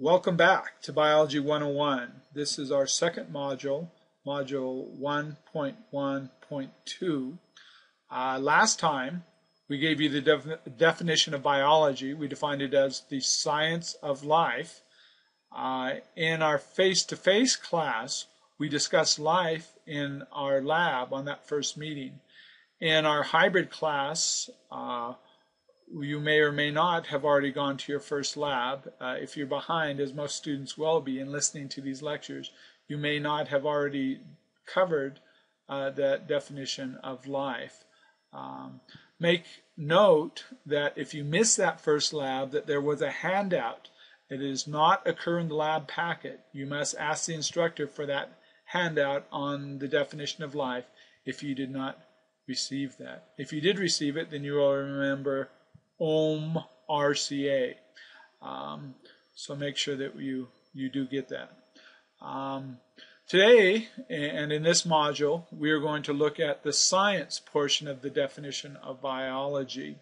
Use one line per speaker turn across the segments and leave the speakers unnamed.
Welcome back to Biology 101. This is our second module, Module 1.1.2. Last time we gave you the definition of biology. We defined it as the science of life. In our face-to-face class, we discussed life in our lab on that first meeting. In our hybrid class, you may or may not have already gone to your first lab. If you're behind, as most students will be, in listening to these lectures, you may not have already covered that definition of life. Make note that if you missed that first lab, that there was a handout. It does not occur in the lab packet. You must ask the instructor for that handout on the definition of life if you did not receive that. If you did receive it, then you will remember OHM RCA. So make sure that you do get that. Today, and in this module, we are going to look at the science portion of the definition of biology.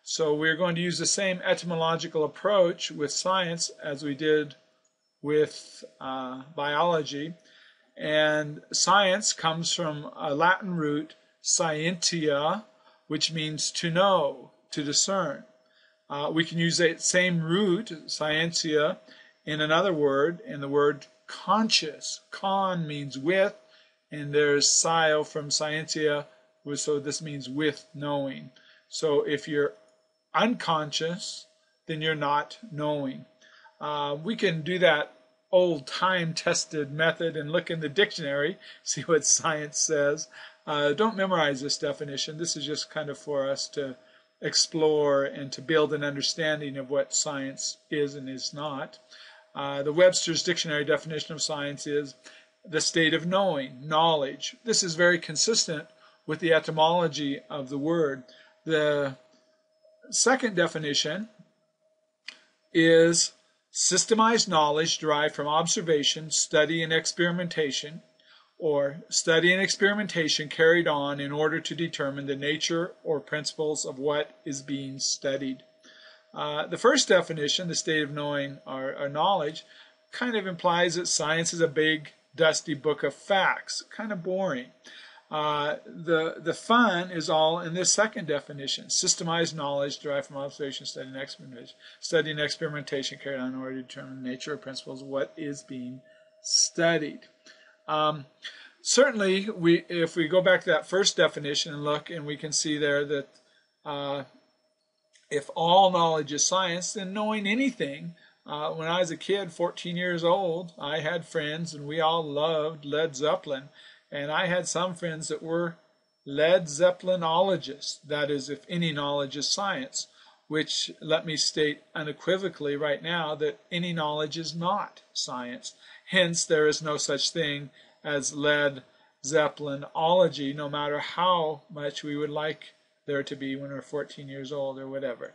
So we're going to use the same etymological approach with science as we did with biology. And science comes from a Latin root, scientia, which means to know, to discern. We can use that same root, scientia, in another word, in the word conscious. Con means with, and there's scio from scientia, so this means with knowing. So if you're unconscious, then you're not knowing. We can do that old time-tested method and look in the dictionary, see what science says. Don't memorize this definition. This is just kind of for us to explore and to build an understanding of what science is and is not. The Webster's Dictionary definition of science is the state of knowing, knowledge. This is very consistent with the etymology of the word. The second definition is systemized knowledge derived from observation, study, and experimentation, or study and experimentation carried on in order to determine the nature or principles of what is being studied. The first definition, the state of knowing or knowledge, kind of implies that science is a big, dusty book of facts, kind of boring. The fun is all in this second definition, systemized knowledge derived from observation, study, and experimentation carried on in order to determine the nature or principles of what is being studied. Certainly, if we go back to that first definition and look, and we can see there that if all knowledge is science, then knowing anything. When I was a kid, 14 years old, I had friends, and we all loved Led Zeppelin. And I had some friends that were Led Zeppelinologists. That is, if any knowledge is science, which let me state unequivocally right now that any knowledge is not science. Hence, there is no such thing as Led Zeppelinology, no matter how much we would like there to be when we're 14 years old or whatever.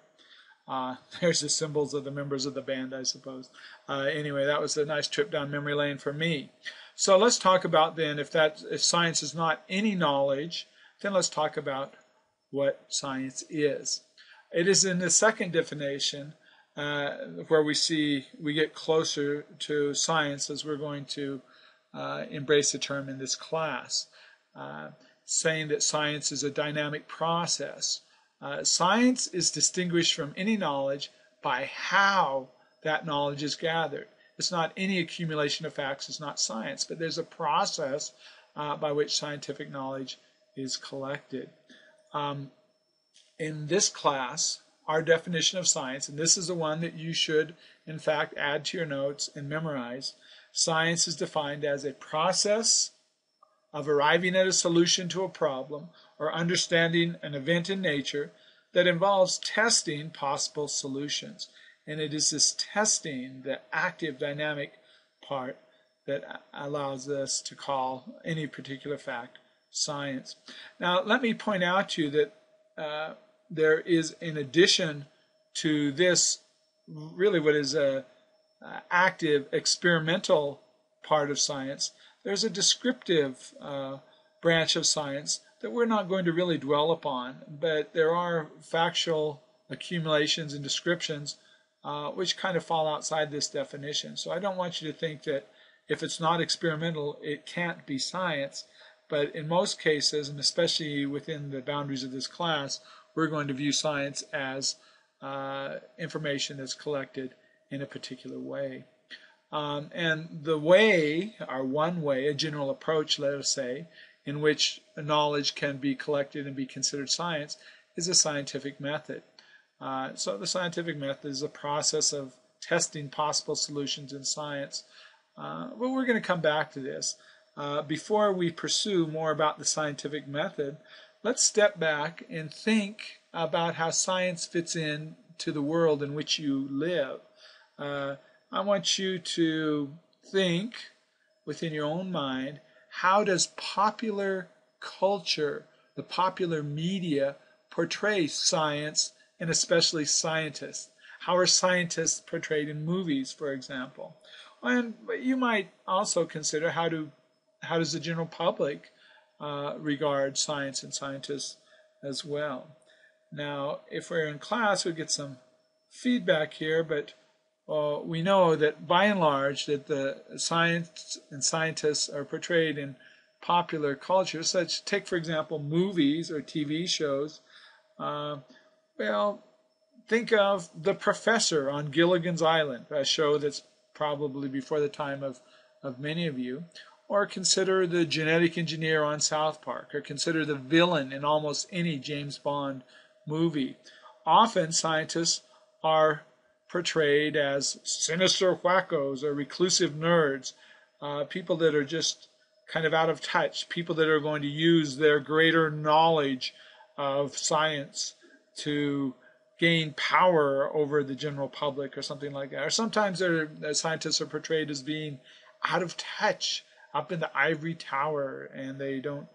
There's the symbols of the members of the band, I suppose. Anyway, that was a nice trip down memory lane for me. So let's talk about then, if science is not any knowledge, then let's talk about what science is. It is in the second definition where we get closer to science as we're going to embrace the term in this class, saying that science is a dynamic process. Science is distinguished from any knowledge by how that knowledge is gathered. It's not any accumulation of facts, it's not science, but there's a process by which scientific knowledge is collected. In this class, our definition of science, and this is the one that you should, in fact, add to your notes and memorize, science is defined as a process of arriving at a solution to a problem or understanding an event in nature that involves testing possible solutions. And it is this testing, the active dynamic part, that allows us to call any particular fact science. Now, let me point out to you that there is, in addition to this, really what is a active experimental part of science, there's a descriptive branch of science that we're not going to really dwell upon, but there are factual accumulations and descriptions which kind of fall outside this definition. So I don't want you to think that if it's not experimental, it can't be science. But in most cases, and especially within the boundaries of this class, we're going to view science as information that's collected in a particular way. And the way, or one way, a general approach, let us say, in which knowledge can be collected and be considered science, is a scientific method. So the scientific method is a process of testing possible solutions in science. But we're going to come back to this. Before we pursue more about the scientific method, let's step back and think about how science fits in to the world in which you live. I want you to think within your own mind, how does popular culture, the popular media, portray science and especially scientists? How are scientists portrayed in movies, for example? And you might also consider how does the general public regard science and scientists as well. Now, if we're in class, we'll get some feedback here, but we know that by and large that the science and scientists are portrayed in popular culture, such, take for example movies or TV shows. Well, think of The Professor on Gilligan's Island, a show that's probably before the time of many of you, or consider the genetic engineer on South Park, or consider the villain in almost any James Bond movie. Often scientists are portrayed as sinister wackos or reclusive nerds, people that are just kind of out of touch, people that are going to use their greater knowledge of science to gain power over the general public or something like that. Or sometimes scientists are portrayed as being out of touch, up in the ivory tower, and they don't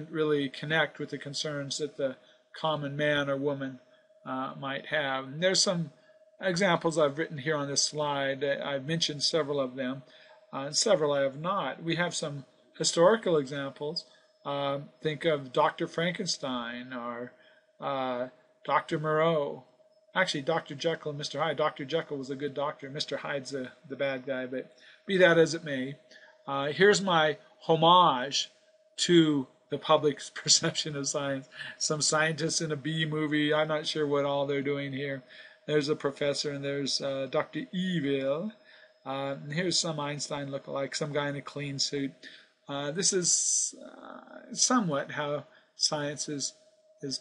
really connect with the concerns that the common man or woman might have. And there's some examples I've written here on this slide. I've mentioned several of them, and several I have not. We have some historical examples. Think of Dr. Frankenstein or Dr. Moreau. Actually, Dr. Jekyll and Mr. Hyde. Dr. Jekyll was a good doctor. Mr. Hyde's the bad guy, but be that as it may. Here's my homage to the public's perception of science. Some scientists in a B movie. I'm not sure what all they're doing here. There's a professor, and there's Dr. Evil. And here's some Einstein lookalike, some guy in a clean suit. This is somewhat how science is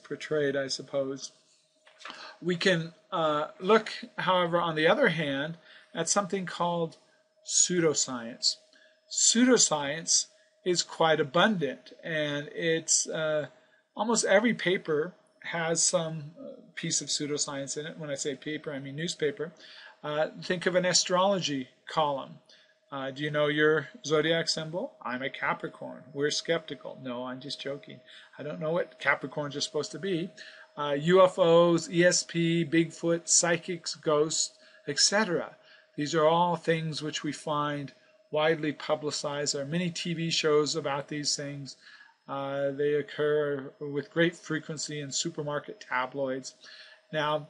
portrayed, I suppose. We can look, however, on the other hand, at something called pseudoscience. Pseudoscience is quite abundant, and it's almost every paper has some piece of pseudoscience in it. When I say paper, I mean newspaper. Think of an astrology column. Do you know your zodiac symbol? I'm a Capricorn. We're skeptical. No, I'm just joking. I don't know what Capricorns are supposed to be. UFOs, ESP, Bigfoot, psychics, ghosts, etc. These are all things which we find widely publicized. There are many TV shows about these things. They occur with great frequency in supermarket tabloids. Now,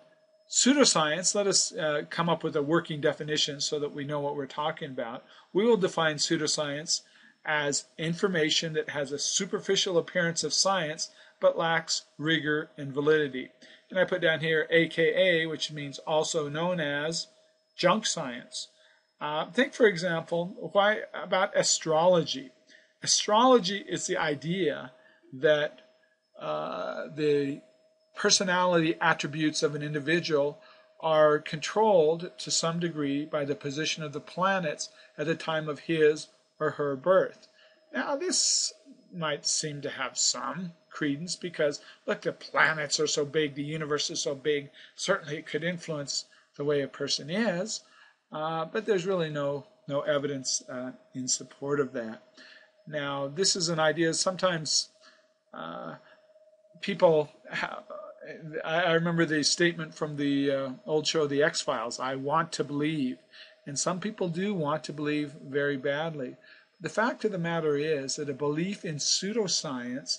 pseudoscience, let us come up with a working definition so that we know what we're talking about. We will define pseudoscience as information that has a superficial appearance of science but lacks rigor and validity. And I put down here AKA, which means also known as junk science. Think, for example, why about astrology? Astrology is the idea that the personality attributes of an individual are controlled to some degree by the position of the planets at the time of his or her birth. Now, this might seem to have some credence because, look, the planets are so big, the universe is so big, certainly it could influence the way a person is, but there's really no evidence in support of that. Now, this is an idea sometimes people I remember the statement from the old show, The X-Files, I want to believe. And some people do want to believe very badly. The fact of the matter is that a belief in pseudoscience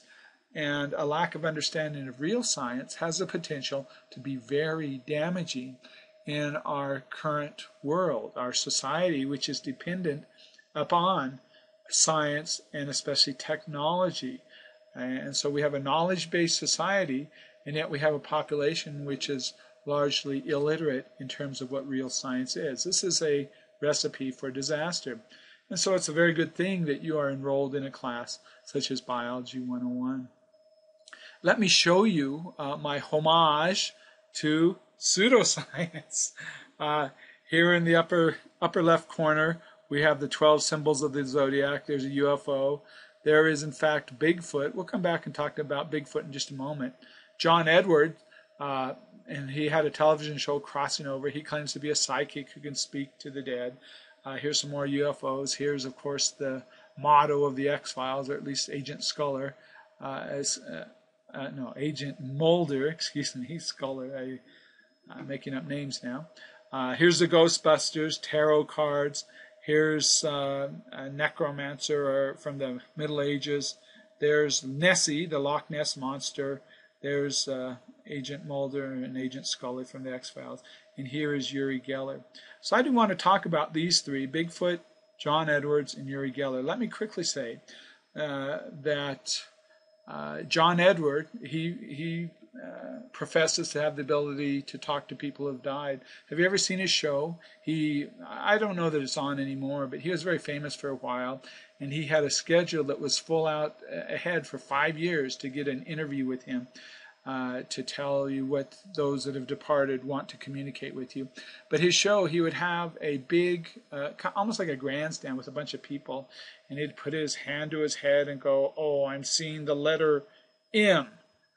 and a lack of understanding of real science has the potential to be very damaging. in our current world, our society, which is dependent upon science and especially technology. And so we have a knowledge-based society, and yet we have a population which is largely illiterate in terms of what real science is. This is a recipe for disaster. And so it's a very good thing that you are enrolled in a class such as Biology 101. Let me show you my homage to pseudoscience. Here in the upper left corner, we have the 12 symbols of the zodiac. There's a UFO. There is, in fact, Bigfoot. We'll come back and talk about Bigfoot in just a moment. John Edward, and he had a television show, Crossing Over. He claims to be a psychic who can speak to the dead. Here's some more UFOs. Here's, of course, the motto of the X-Files, or at least Agent Sculler. Agent Mulder, excuse me, Sculler. I'm making up names now. Here's the Ghostbusters, tarot cards. Here's a necromancer from the Middle Ages. There's Nessie, the Loch Ness Monster. There's Agent Mulder and Agent Scully from the X-Files. And here is Uri Geller. So I do want to talk about these three, Bigfoot, John Edwards, and Uri Geller. Let me quickly say that John Edward, he professes to have the ability to talk to people who have died. Have you ever seen his show? I don't know that it's on anymore, but he was very famous for a while, and he had a schedule that was full out ahead for 5 years to get an interview with him, to tell you what those that have departed want to communicate with you. But his show, he would have a big, almost like a grandstand with a bunch of people, and he'd put his hand to his head and go, "Oh, I'm seeing the letter M.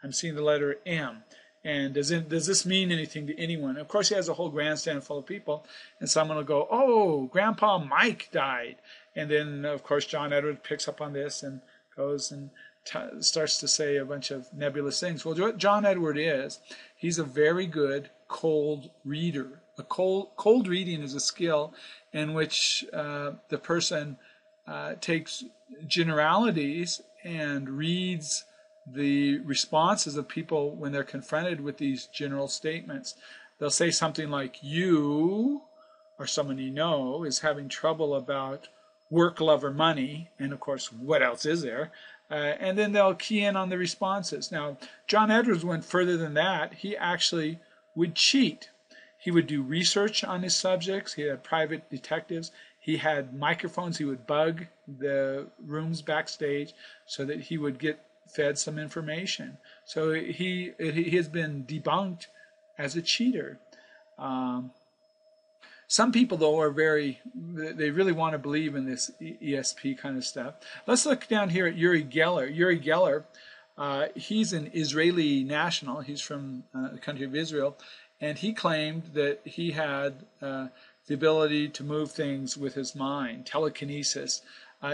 I'm seeing the letter M. And does this mean anything to anyone?" Of course, he has a whole grandstand full of people, and someone will go, "Oh, Grandpa Mike died." And then, of course, John Edward picks up on this and goes and starts to say a bunch of nebulous things. Well, what John Edward is, he's a very good cold reader. Cold reading is a skill in which the person takes generalities and reads the responses of people when they're confronted with these general statements. They'll say something like, "You," or someone you know, "is having trouble about work, love, or money." And of course, what else is there? And then they'll key in on the responses. Now, John Edwards went further than that. He actually would cheat. He would do research on his subjects. He had private detectives. He had microphones. He would bug the rooms backstage so that he would get fed some information. So he has been debunked as a cheater. Some people, though, they really want to believe in this ESP kind of stuff. Let's look down here at Uri Geller. Uri Geller, he's an Israeli national. He's from the country of Israel, and he claimed that he had the ability to move things with his mind, telekinesis.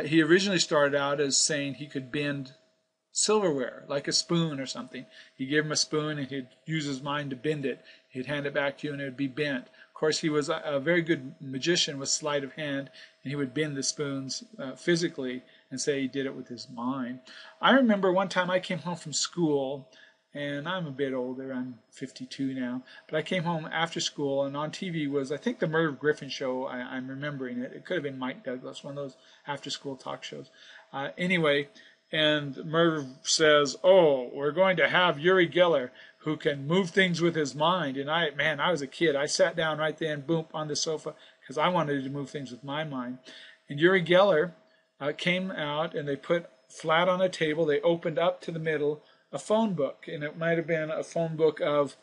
He originally started out as saying he could bend silverware, like a spoon or something. You give him a spoon and he'd use his mind to bend it. He'd hand it back to you and it would be bent. Of course, he was a very good magician with sleight of hand, and he would bend the spoons physically and say he did it with his mind. I remember one time I came home from school, and I'm a bit older, I'm 52 now, but I came home after school, and on TV was, I think, the Merv Griffin show. I'm remembering it. It could have been Mike Douglas, one of those after-school talk shows. Anyway, and Merv says, "Oh, we're going to have Uri Geller, who can move things with his mind." And I was a kid. I sat down right then, boom, on the sofa, because I wanted to move things with my mind. And Uri Geller came out, and they put flat on a table, they opened up to the middle a phone book. And it might have been a phone book of,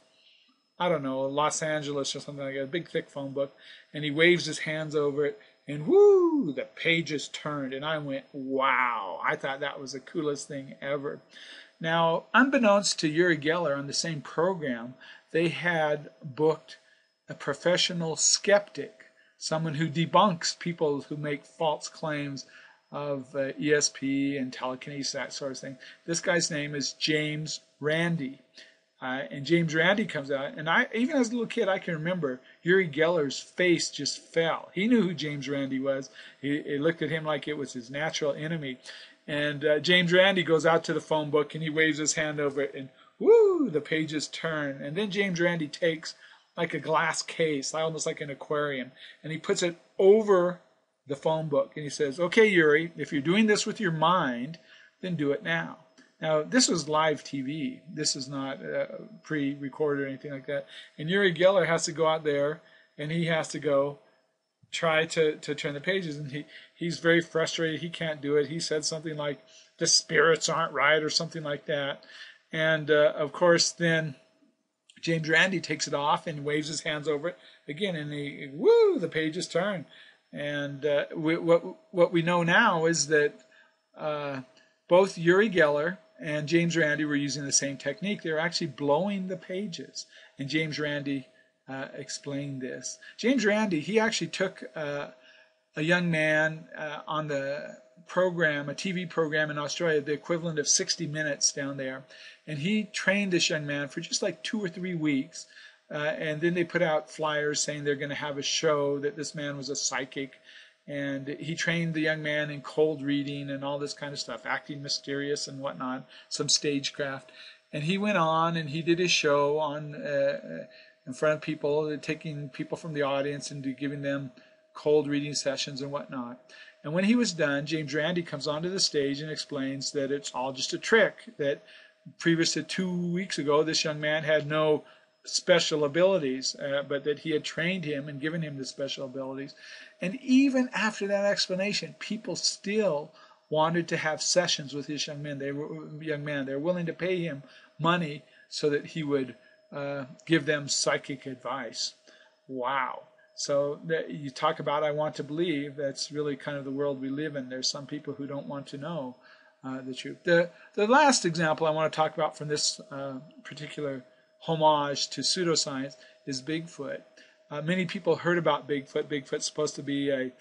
I don't know, Los Angeles or something like that, a big, thick phone book. And he waves his hands over it, and whoo, the pages turned. And I went, wow. I thought that was the coolest thing ever. Now, unbeknownst to Uri Geller, on the same program, they had booked a professional skeptic, someone who debunks people who make false claims of ESP and telekinesis, that sort of thing. This guy's name is James Randi. And James Randi comes out, and even as a little kid, I can remember Uri Geller's face just fell. He knew who James Randi was. He looked at him like it was his natural enemy. And James Randi goes out to the phone book, and he waves his hand over it, and whoo, the pages turn. And then James Randi takes like a glass case, almost like an aquarium, and he puts it over the phone book, and he says, "Okay, Yuri, if you're doing this with your mind, then do it now." Now, this was live TV. This is not pre-recorded or anything like that. And Uri Geller has to go out there, and he has to go try to turn the pages, and he's very frustrated. He can't do it. He said something like, "The spirits aren't right," or something like that. And of course, then James Randi takes it off and waves his hands over it again, and the pages turn. And what we know now is that both Uri Geller and James Randi were using the same technique. They were actually blowing the pages, and James Randi explained this. James Randi, he actually took a young man on the program, a TV program in Australia, the equivalent of 60 Minutes down there, and he trained this young man for just like 2 or 3 weeks, and then they put out flyers saying they're going to have a show, that this man was a psychic, and he trained the young man in cold reading and all this kind of stuff, acting mysterious and whatnot, some stagecraft. And he went on and he did his show on in front of people, taking people from the audience and giving them cold reading sessions and whatnot. And when he was done, James Randi comes onto the stage and explains that it's all just a trick, that previous to 2 weeks ago, this young man had no special abilities, but that he had trained him and given him the special abilities. And even after that explanation, people still wanted to have sessions with this young man. They were willing to pay him money so that he would give them psychic advice. Wow. So you talk about I want to believe. That's really kind of the world we live in. There's some people who don't want to know the truth. The last example I want to talk about from this particular homage to pseudoscience is Bigfoot. Many people heard about Bigfoot. Bigfoot's supposed to be a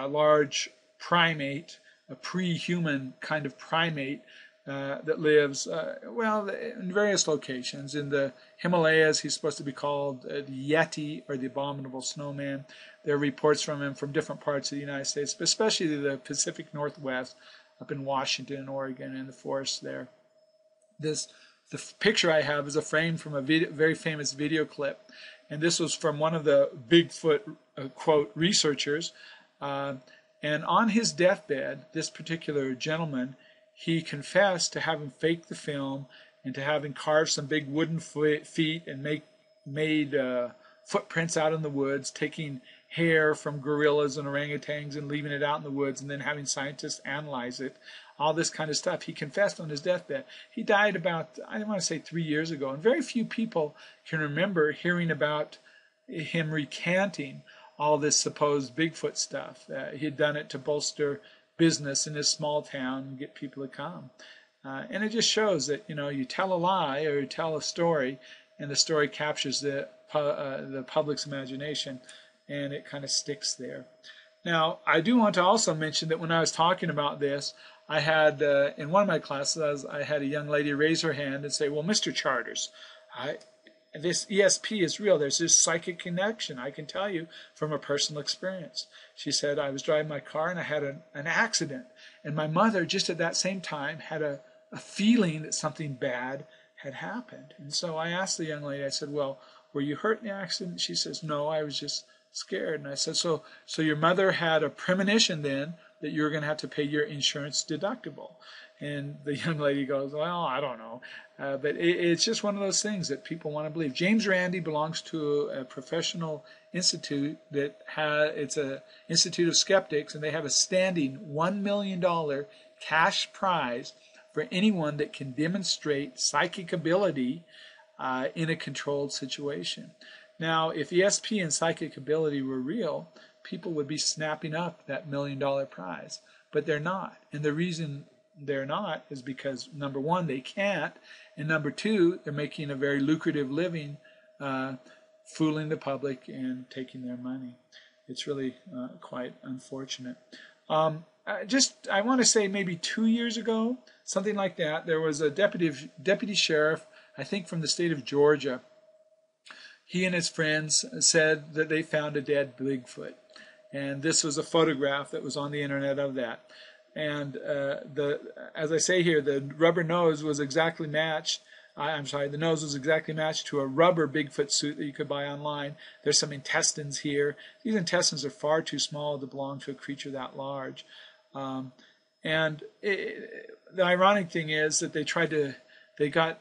large primate, a pre-human kind of primate that lives, in various locations. In the Himalayas, he's supposed to be called the Yeti, or the Abominable Snowman. There are reports from him from different parts of the United States, but especially the Pacific Northwest, up in Washington and Oregon, and the forests there. The picture I have is a frame from a very famous video clip, and this was from one of the Bigfoot, quote, researchers. And on his deathbed, this particular gentleman, he confessed to having faked the film and to having carved some big wooden feet and made footprints out in the woods, taking hair from gorillas and orangutans and leaving it out in the woods, and then having scientists analyze it, all this kind of stuff. He confessed on his deathbed. He died about, I want to say 3 years ago, and very few people can remember hearing about him recanting all this supposed Bigfoot stuff. He had done it to bolster business in his small town and get people to come. And it just shows that, you tell a lie or you tell a story, and the story captures the public's imagination, and it kind of sticks there. Now, I do want to also mention that when I was talking about this, I had, in one of my classes, I had a young lady raise her hand and say, "Well, Mr. Charters, this ESP is real. There's this psychic connection. I can tell you from a personal experience." She said, "I was driving my car and I had an accident. And my mother, just at that same time, had a feeling that something bad had happened." And so I asked the young lady, I said, "Well, were you hurt in the accident?" She says, "No, I was just scared." And I said, so your mother had a premonition then that you were going to have to pay your insurance deductible?" And the young lady goes, "Well, I don't know." But it's just one of those things that people want to believe. James Randi belongs to a professional institute it's an Institute of Skeptics, and they have a standing $1 million cash prize for anyone that can demonstrate psychic ability in a controlled situation. Now, if ESP and psychic ability were real, people would be snapping up that $1 million prize, but they're not. And the reason they're not is because, number one, they can't, and number two, they're making a very lucrative living fooling the public and taking their money. It's really quite unfortunate. I want to say maybe 2 years ago, something like that, there was a deputy sheriff, I think from the state of Georgia. He and his friends said that they found a dead Bigfoot. And this was a photograph that was on the internet of that. And as I say here, the rubber nose was exactly matched I'm sorry, the nose was exactly matched to a rubber Bigfoot suit that you could buy online. There's some intestines here. These intestines are far too small to belong to a creature that large. The ironic thing is that they got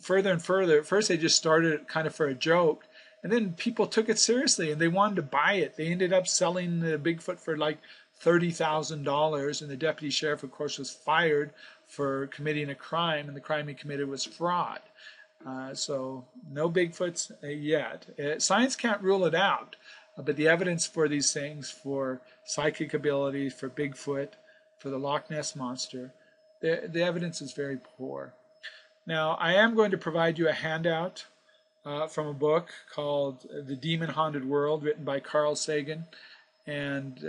further and further. At first, they just started it kind of for a joke, and then people took it seriously and they wanted to buy it. They ended up selling the Bigfoot for like $30,000, and the deputy sheriff, of course, was fired for committing a crime, and the crime he committed was fraud. So no Bigfoots yet. Science can't rule it out, but the evidence for these things, for psychic abilities, for Bigfoot, for the Loch Ness Monster, the evidence is very poor. Now, I am going to provide you a handout from a book called The Demon Haunted World, written by Carl Sagan. And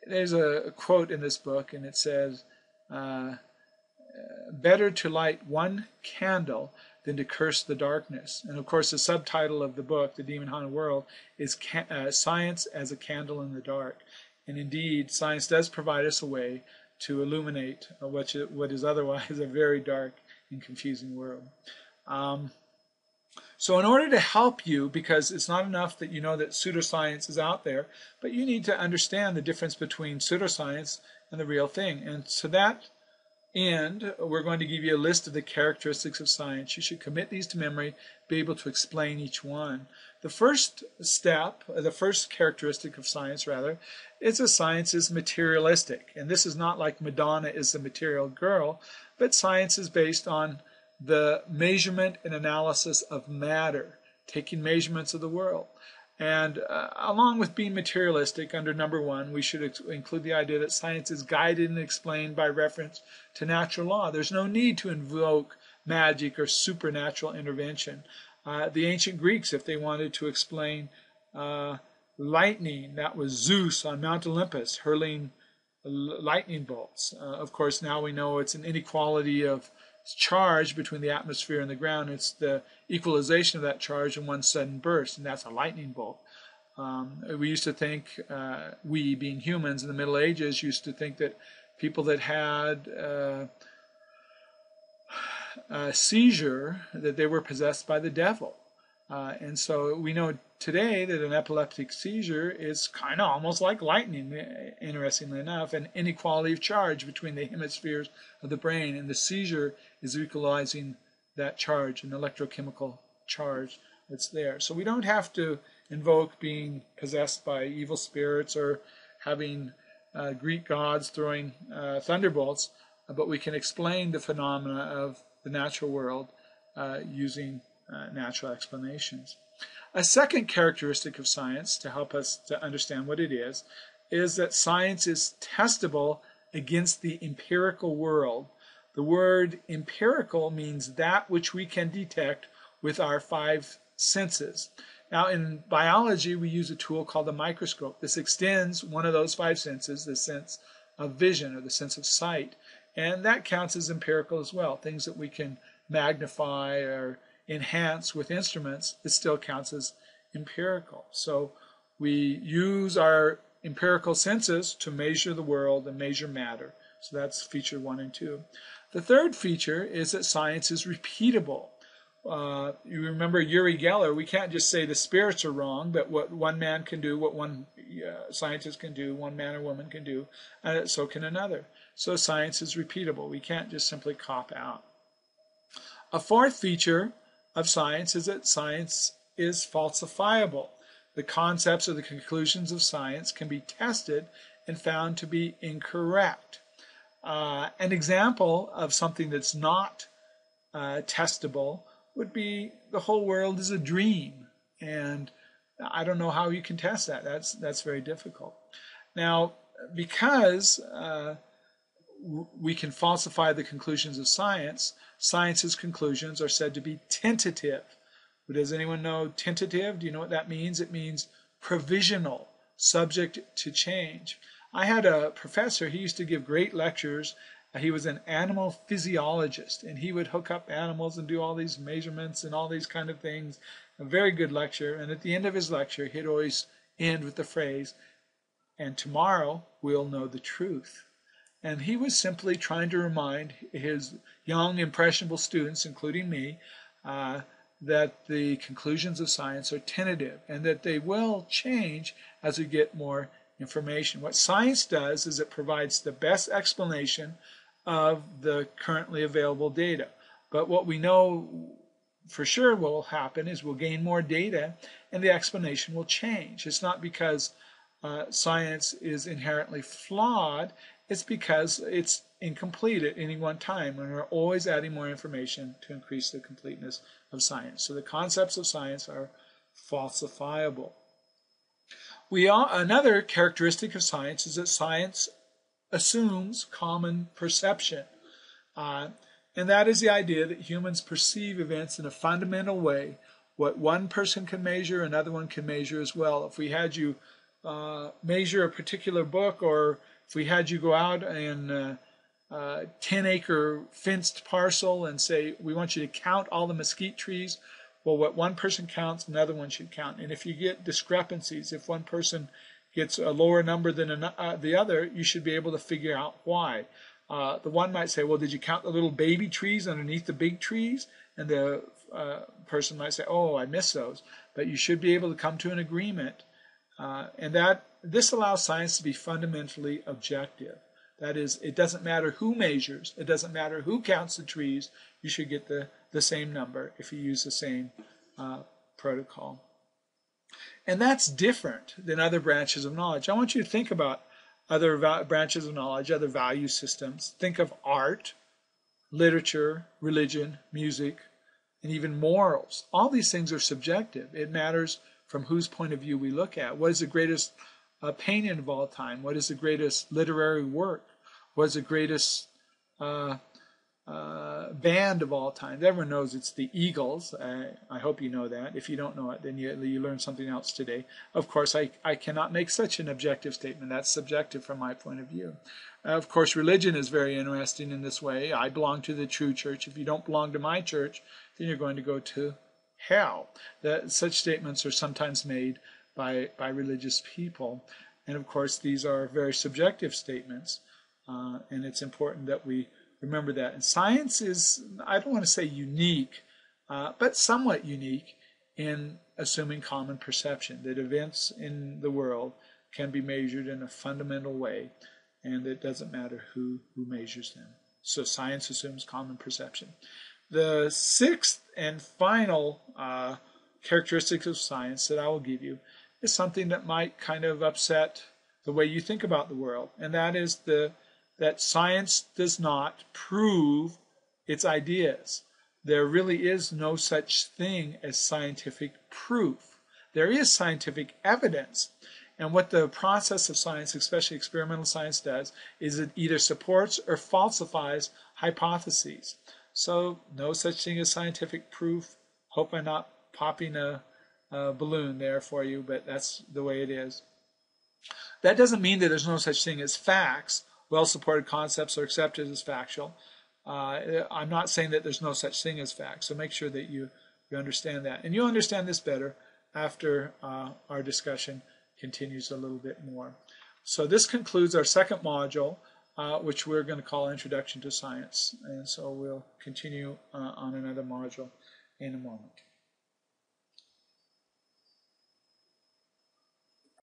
there's a quote in this book, and it says, better to light one candle than to curse the darkness. And of course, the subtitle of the book, The Demon Haunted World, is Science as a Candle in the Dark. And indeed, science does provide us a way to illuminate what is otherwise a very dark and confusing world. So in order to help you, because it's not enough that you know that pseudoscience is out there, but you need to understand the difference between pseudoscience and the real thing. And to that end, we're going to give you a list of the characteristics of science. You should commit these to memory, be able to explain each one. The first step, the first characteristic of science, rather, is that science is materialistic. And this is not like Madonna is the material girl, but science is based on the measurement and analysis of matter, taking measurements of the world. And along with being materialistic, under number one, we should include the idea that science is guided and explained by reference to natural law. There's no need to invoke magic or supernatural intervention. The ancient Greeks, if they wanted to explain lightning, that was Zeus on Mount Olympus hurling lightning bolts. Of course, now we know it's an inequality of charge between the atmosphere and the ground. It's the equalization of that charge in one sudden burst, and that's a lightning bolt. We used to think, we being humans in the Middle Ages, used to think that people that had a seizure, that they were possessed by the devil. And so we know today that an epileptic seizure is kind of almost like lightning, interestingly enough, an inequality of charge between the hemispheres of the brain, and the seizure is equalizing that charge, an electrochemical charge that's there. So we don't have to invoke being possessed by evil spirits or having Greek gods throwing thunderbolts, but we can explain the phenomena of the natural world using natural explanations. A second characteristic of science, to help us to understand what it is that science is testable against the empirical world. The word empirical means that which we can detect with our five senses. Now, in biology, we use a tool called the microscope. This extends one of those five senses, the sense of vision or the sense of sight, and that counts as empirical as well. Things that we can magnify or enhance with instruments, it still counts as empirical. So we use our empirical senses to measure the world and measure matter. So that's feature 1 and 2. The third feature is that science is repeatable. You remember Uri Geller, we can't just say the spirits are wrong, but what one man can do, what one scientist can do, one man or woman can do, so can another. So science is repeatable. We can't just simply cop out. A fourth feature of science is that science is falsifiable. The concepts or the conclusions of science can be tested and found to be incorrect. An example of something that's not testable would be the whole world is a dream, and I don't know how you can test that. That's very difficult. Now, because we can falsify the conclusions of science, science's conclusions are said to be tentative. Does anyone know tentative? Do you know what that means? It means provisional, subject to change. I had a professor, he used to give great lectures. He was an animal physiologist, and he would hook up animals and do all these measurements and all these kind of things. A very good lecture, and at the end of his lecture, he'd always end with the phrase, "And tomorrow we'll know the truth." And he was simply trying to remind his young, impressionable students, including me, that the conclusions of science are tentative and that they will change as we get more information. What science does is it provides the best explanation of the currently available data. But what we know for sure will happen is we'll gain more data and the explanation will change. It's not because science is inherently flawed, it's because it's incomplete at any one time, and we're always adding more information to increase the completeness of science. So the concepts of science are falsifiable. Another characteristic of science is that science assumes common perception. And that is the idea that humans perceive events in a fundamental way. What one person can measure, another one can measure as well. If we had you measure a particular book, or if we had you go out in a 10-acre fenced parcel and say, we want you to count all the mesquite trees, well, what one person counts, another one should count. And if you get discrepancies, if one person gets a lower number than the other, you should be able to figure out why. The one might say, well, did you count the little baby trees underneath the big trees? And the person might say, oh, I missed those. But you should be able to come to an agreement. And this allows science to be fundamentally objective. That is, it doesn't matter who measures, it doesn't matter who counts the trees, you should get the same number if you use the same protocol. And that's different than other branches of knowledge. I want you to think about other branches of knowledge, other value systems. Think of art, literature, religion, music, and even morals. All these things are subjective. It matters from whose point of view we look at. What is the greatest painting of all time? What is the greatest literary work? What is the greatest band of all time? Everyone knows it's the Eagles. I hope you know that. If you don't know it, then you learned something else today. Of course, I cannot make such an objective statement. That's subjective from my point of view. Of course, religion is very interesting in this way. I belong to the true church. If you don't belong to my church, then you're going to go to hell. Such statements are sometimes made by religious people. And of course, these are very subjective statements. And it's important that we remember that. And science is, I don't want to say unique, but somewhat unique in assuming common perception, that events in the world can be measured in a fundamental way, and it doesn't matter who measures them. So science assumes common perception. The sixth and final characteristic of science that I will give you is something that might kind of upset the way you think about the world, and that is that science does not prove its ideas. There really is no such thing as scientific proof. There is scientific evidence. And what the process of science, especially experimental science, does is it either supports or falsifies hypotheses. So no such thing as scientific proof. Hope I'm not popping a balloon there for you, but that's the way it is. That doesn't mean that there's no such thing as facts. Well-supported concepts are accepted as factual. I'm not saying that there's no such thing as facts, so make sure that you understand that. And you'll understand this better after our discussion continues a little bit more. So this concludes our second module, which we're going to call Introduction to Science. And so we'll continue on another module in a moment.